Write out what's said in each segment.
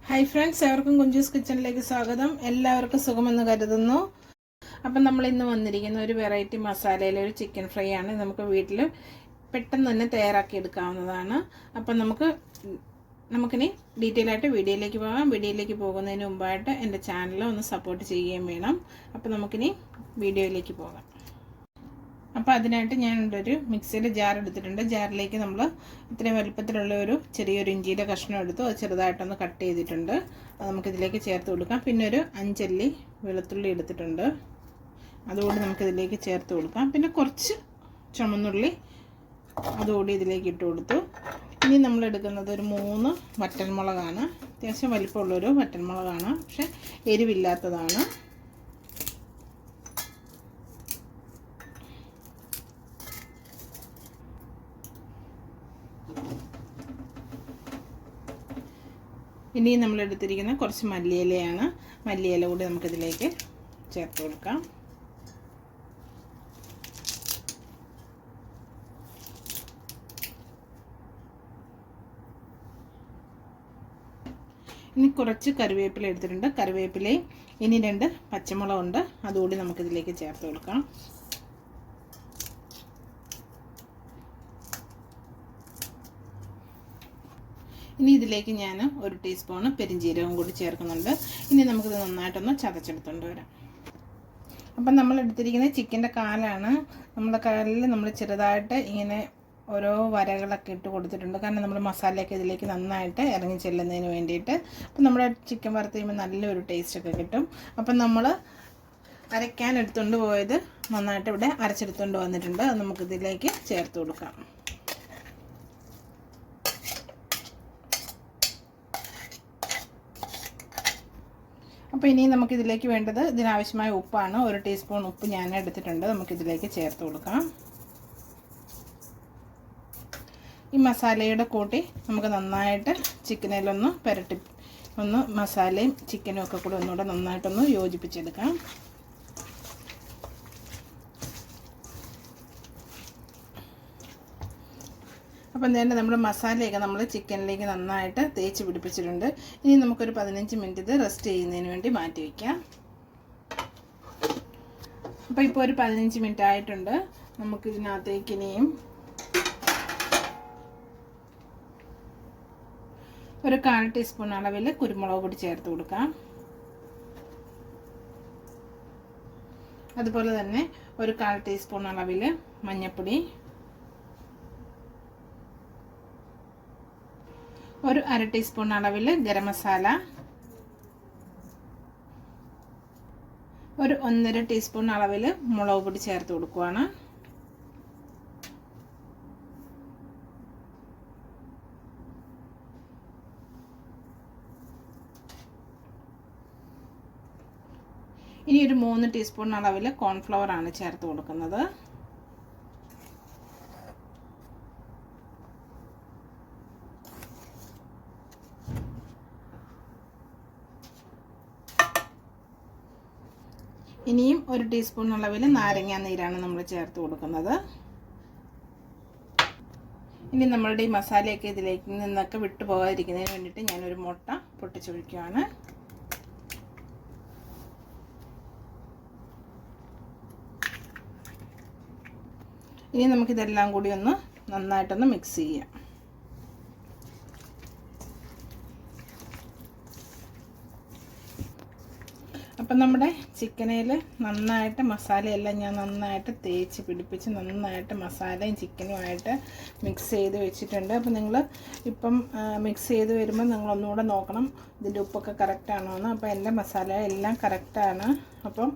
Hi friends, എവർക്കും Kunjus കിച്ചണിലേക്ക് സ്വാഗതം. എല്ലാവർക്കും സുഖമെന്ന് കരുതുന്നു. അപ്പം നമ്മൾ ഇന്ന് വന്നിരിക്കുന്ന ഒരു വെറൈറ്റി മസാലയിലെ ഒരു ചിക്കൻ ഫ്രൈ ആണ്. നമുക്ക് വീട്ടിൽ പെട്ടെന്ന് തന്നെ തയ്യാറാക്കി എടുക്കാവുന്നതാണ്. അപ്പം നമുക്കിനി ഡീറ്റെയിൽ ആയിട്ട് വീഡിയോയിലേക്ക് പോകാം. വീഡിയോയിലേക്ക് പോകുന്നതിന് മുമ്പായിട്ട് എൻ്റെ ചാനൽ ഒന്ന് സപ്പോർട്ട് ചെയ്യുകയും വേണം. അപ്പം നമുക്കിനി വീഡിയോയിലേക്ക് പോകാം. അപ്പോൾ അതിനായിട്ട് ഞാനൊരു മിക്സിയിൽ ജാർ എടുത്തിട്ടുണ്ട്. ജാറിലേക്ക് നമ്മൾ ഇത്രയും വലുപ്പത്തിലുള്ള ഒരു ചെറിയൊരു ഇഞ്ചിയുടെ കഷ്ണം എടുത്തു. അത് ചെറുതായിട്ടൊന്ന് കട്ട് ചെയ്തിട്ടുണ്ട്. അത് നമുക്കിതിലേക്ക് ചേർത്ത് കൊടുക്കാം. പിന്നെ ഒരു 5 അല്ലി വെളുത്തുള്ളി എടുത്തിട്ടുണ്ട്. അതുകൂടി നമുക്കിതിലേക്ക് ചേർത്ത് കൊടുക്കാം. പിന്നെ കുറച്ച് ചുമന്നുള്ളി അതുകൂടി ഇതിലേക്ക് ഇട്ട് കൊടുത്തു. ഇനി നമ്മൾ എടുക്കുന്നത് ഒരു 3 വറ്റൽമുളകാണ്. അത്യാവശ്യം വലിപ്പമുള്ളൊരു വറ്റൽമുളകാണ്, പക്ഷേ എരിവില്ലാത്തതാണ്. ഇനി നമ്മൾ എടുത്തിരിക്കുന്ന കുറച്ച് മല്ലിയിലയാണ്. മല്ലിയില കൂടി നമുക്കിതിലേക്ക് ചേർത്ത് കൊടുക്കാം. ഇനി കുറച്ച് കറിവേപ്പില എടുത്തിട്ടുണ്ട്. കറിവേപ്പിലയും ഇനി 2 പച്ചമുളകുണ്ട്, അതുകൂടി നമുക്കിതിലേക്ക് ചേർത്ത് കൊടുക്കാം. ഇനി ഇതിലേക്ക് ഞാൻ 1 ടീസ്പൂൺ പെരിഞ്ജീരകം കൂടി ചേർക്കുന്നുണ്ട്. ഇനി നമുക്കിത് നന്നായിട്ടൊന്ന് ചതച്ചെടുത്തുകൊണ്ട് വരാം. അപ്പം നമ്മൾ എടുത്തിരിക്കുന്നത് ചിക്കൻ്റെ കാലാണ്. നമ്മുടെ കാലിൽ നമ്മൾ ചെറുതായിട്ട് ഇങ്ങനെ ഓരോ വരകളൊക്കെ ഇട്ട് കൊടുത്തിട്ടുണ്ട്. കാരണം നമ്മൾ മസാലയൊക്കെ ഇതിലേക്ക് നന്നായിട്ട് ഇറങ്ങി ചെല്ലുന്നതിന് വേണ്ടിയിട്ട്. അപ്പം നമ്മുടെ ചിക്കൻ വറുത്ത് കഴിയുമ്പോൾ നല്ലൊരു ടേസ്റ്റൊക്കെ കിട്ടും. അപ്പം നമ്മൾ അരയ്ക്കാൻ എടുത്തുകൊണ്ട് പോയത് നന്നായിട്ട് ഇവിടെ അരച്ചെടുത്തുകൊണ്ട് വന്നിട്ടുണ്ട്. അത് നമുക്കിതിലേക്ക് ചേർത്ത് കൊടുക്കാം. അപ്പോൾ ഇനി നമുക്കിതിലേക്ക് വേണ്ടത് ഇതിനാവശ്യമായ ഉപ്പാണ്. 1 ടീസ്പൂൺ ഉപ്പ് ഞാൻ എടുത്തിട്ടുണ്ട്. നമുക്കിതിലേക്ക് ചേർത്ത് കൊടുക്കാം. ഈ മസാലയുടെ കൂട്ടി നമുക്ക് നന്നായിട്ട് ചിക്കനിലൊന്ന് പുരട്ടി മസാലയും ചിക്കനും ഒക്കെ കൂടി ഒന്നുകൂടെ നന്നായിട്ടൊന്ന് യോജിപ്പിച്ചെടുക്കാം. അപ്പം തന്നെ നമ്മുടെ മസാലയൊക്കെ നമ്മൾ ചിക്കനിലേക്ക് നന്നായിട്ട് തേച്ച് പിടിപ്പിച്ചിട്ടുണ്ട്. ഇനി നമുക്കൊരു 15 മിനിറ്റ് ഇത് റെസ്റ്റ് ചെയ്യുന്നതിന് വേണ്ടി മാറ്റി വയ്ക്കാം. അപ്പോൾ ഇപ്പോൾ ഒരു 15 മിനിറ്റ് ആയിട്ടുണ്ട്. നമുക്കിതിനകത്തേക്ക് ഇനിയും ഒരു 1/4 ടീസ്പൂൺ അളവിൽ കുരുമുളക് പൊടി ചേർത്ത് കൊടുക്കാം. അതുപോലെ തന്നെ ഒരു 1/4 ടീസ്പൂൺ അളവിൽ മഞ്ഞൾപ്പൊടി, ഒരു 1/2 ടീസ്പൂൺ അളവിൽ ഗരം മസാല, ഒരു 1.5 ടീസ്പൂൺ അളവിൽ മുളക് പൊടി ചേർത്ത് കൊടുക്കുകയാണ്. ഇനി ഒരു 3 ടീസ്പൂൺ അളവിൽ കോൺഫ്ലവർ ആണ് ചേർത്ത് കൊടുക്കുന്നത്. ഇനിയും 1 ടീസ്പൂൺ അളവിൽ നാരങ്ങാ നീരാണ് നമ്മൾ ചേർത്ത് കൊടുക്കുന്നത്. ഇനി നമ്മളുടെ ഈ മസാലയൊക്കെ ഇതിലേക്ക് നിന്നൊക്കെ വിട്ടു പോകാതിരിക്കുന്നതിന് വേണ്ടിയിട്ട് ഞാനൊരു മുട്ട പൊട്ടിച്ചൊഴിക്കുകയാണ്. ഇനി നമുക്കിതെല്ലാം കൂടി ഒന്ന് നന്നായിട്ടൊന്ന് മിക്സ് ചെയ്യാം. അപ്പം നമ്മുടെ ചിക്കനിൽ നന്നായിട്ട് മസാലയെല്ലാം ഞാൻ നന്നായിട്ട് തേച്ച് പിടിപ്പിച്ച് നന്നായിട്ട് മസാലയും ചിക്കനുമായിട്ട് മിക്സ് ചെയ്ത് വെച്ചിട്ടുണ്ട്. അപ്പം നിങ്ങൾ ഇപ്പം മിക്സ് ചെയ്ത് വരുമ്പോൾ നിങ്ങളൊന്നുകൂടെ നോക്കണം ഇതിൻ്റെ ഉപ്പൊക്കെ കറക്റ്റാണോ എന്ന്. അപ്പോൾ എൻ്റെ മസാല എല്ലാം കറക്റ്റാണ്. അപ്പം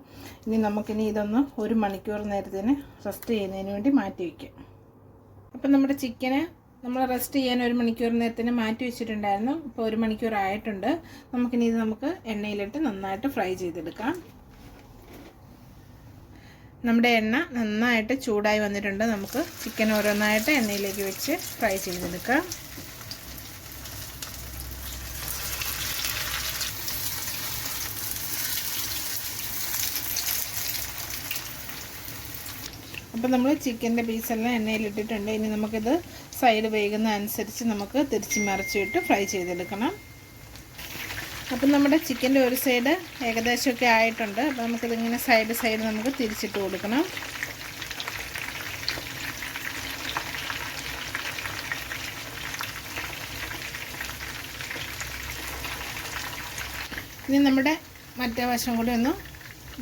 ഇനി നമുക്കിനി ഇതൊന്ന് 1 മണിക്കൂർ നേരത്തിന് റെസ്റ്റ് ചെയ്യുന്നതിന് വേണ്ടി മാറ്റി വയ്ക്കാം. അപ്പം നമ്മുടെ ചിക്കന് നമ്മൾ റെസ്റ്റ് ചെയ്യാൻ 1 മണിക്കൂർ നേരത്തിന് മാറ്റി വെച്ചിട്ടുണ്ടായിരുന്നു. ഇപ്പോൾ 1 മണിക്കൂർ ആയിട്ടുണ്ട്. നമുക്കിനി ഇത് എണ്ണയിലിട്ട് നന്നായിട്ട് ഫ്രൈ ചെയ്തെടുക്കാം. നമ്മുടെ എണ്ണ നന്നായിട്ട് ചൂടായി വന്നിട്ടുണ്ട്. നമുക്ക് ചിക്കൻ ഓരോന്നായിട്ട് എണ്ണയിലേക്ക് വെച്ച് ഫ്രൈ ചെയ്തെടുക്കാം. അപ്പോൾ നമ്മൾ ചിക്കൻ്റെ പീസെല്ലാം എണ്ണയിലിട്ടിട്ടുണ്ട്. ഇനി നമുക്കിത് സൈഡ് വേകുന്ന അനുസരിച്ച് നമുക്ക് തിരിച്ച് മറിച്ചിട്ട് ഫ്രൈ ചെയ്തെടുക്കണം. അപ്പം നമ്മുടെ ചിക്കൻ്റെ ഒരു സൈഡ് ഏകദേശമൊക്കെ ആയിട്ടുണ്ട്. അപ്പോൾ നമുക്കിതിങ്ങനെ സൈഡ് നമുക്ക് തിരിച്ചിട്ട് കൊടുക്കണം. ഇനി നമ്മുടെ മറ്റേ വശം കൂടി ഒന്ന്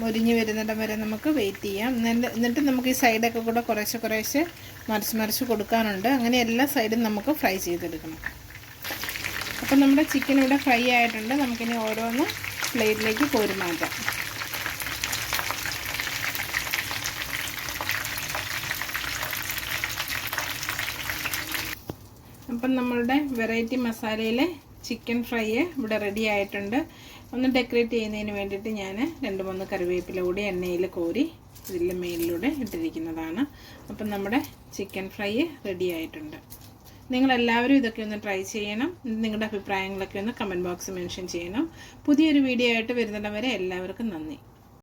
മുരിഞ്ഞ് വരുന്നിടം വരെ നമുക്ക് വെയിറ്റ് ചെയ്യാം. എന്നിട്ട് നമുക്ക് ഈ സൈഡൊക്കെ കൂടെ കുറേശ്ശെ മറിച്ച് കൊടുക്കാനുണ്ട്. അങ്ങനെ എല്ലാ സൈഡും നമുക്ക് ഫ്രൈ ചെയ്തെടുക്കണം. അപ്പം നമ്മുടെ ചിക്കൻ ഇവിടെ ഫ്രൈ ആയിട്ടുണ്ട്. നമുക്കിനി ഓരോന്ന് പ്ലേറ്റിലേക്ക് കോരി മാറ്റാം. അപ്പം നമ്മളുടെ വെറൈറ്റി മസാലയിലെ ചിക്കൻ ഫ്രൈ ഇവിടെ റെഡി ആയിട്ടുണ്ട്. ഒന്ന് ഡെക്കറേറ്റ് ചെയ്യുന്നതിന് വേണ്ടിയിട്ട് ഞാൻ 2-3 കറിവേപ്പില കൂടി എണ്ണയിൽ കോരി ഇതിൻ്റെ മേലിലൂടെ ഇട്ടിരിക്കുന്നതാണ്. അപ്പം നമ്മുടെ ചിക്കൻ ഫ്രൈ റെഡി ആയിട്ടുണ്ട്. നിങ്ങളെല്ലാവരും ഇതൊക്കെ ഒന്ന് ട്രൈ ചെയ്യണം. നിങ്ങളുടെ അഭിപ്രായങ്ങളൊക്കെ ഒന്ന് കമൻറ്റ് ബോക്സിൽ മെൻഷൻ ചെയ്യണം. പുതിയൊരു വീഡിയോ ആയിട്ട് വരുന്നിടം വരെ എല്ലാവർക്കും നന്ദി.